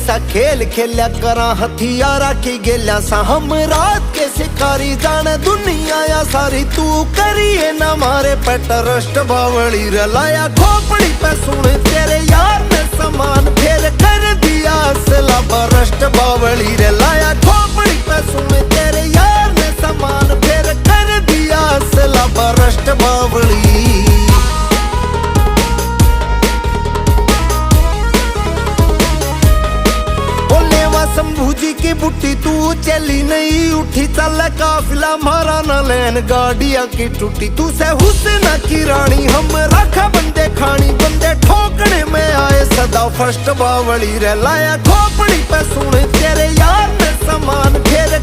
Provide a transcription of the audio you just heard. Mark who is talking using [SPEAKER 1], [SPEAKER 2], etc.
[SPEAKER 1] सा खेल खेल्या करा हथियारा की गेल्या सा हम रात के शिकारी जाने दुनिया या सारी तू करिए ना मारे पे ट्रस्ट बावली रलाया खोपड़ी पे सुन तेरे यार ने समान फेर कर दिया असला बरस्ट बावली रलाया खोपड़ी पे सुन तेरे यार ने समान फेर कर दिया असला बरस्ट बावली। शंभू जी की बुट्टी तू चली नहीं उठी चल काफिला मारा न लैन गाड़िया की टूटी तू से हुस्न की रानी हम रखा बंदे खानी बंदे ठोकने में आए सदा फर्स्ट बावली रे लाया खोपड़ी पे सुन तेरे यार ने समान फेर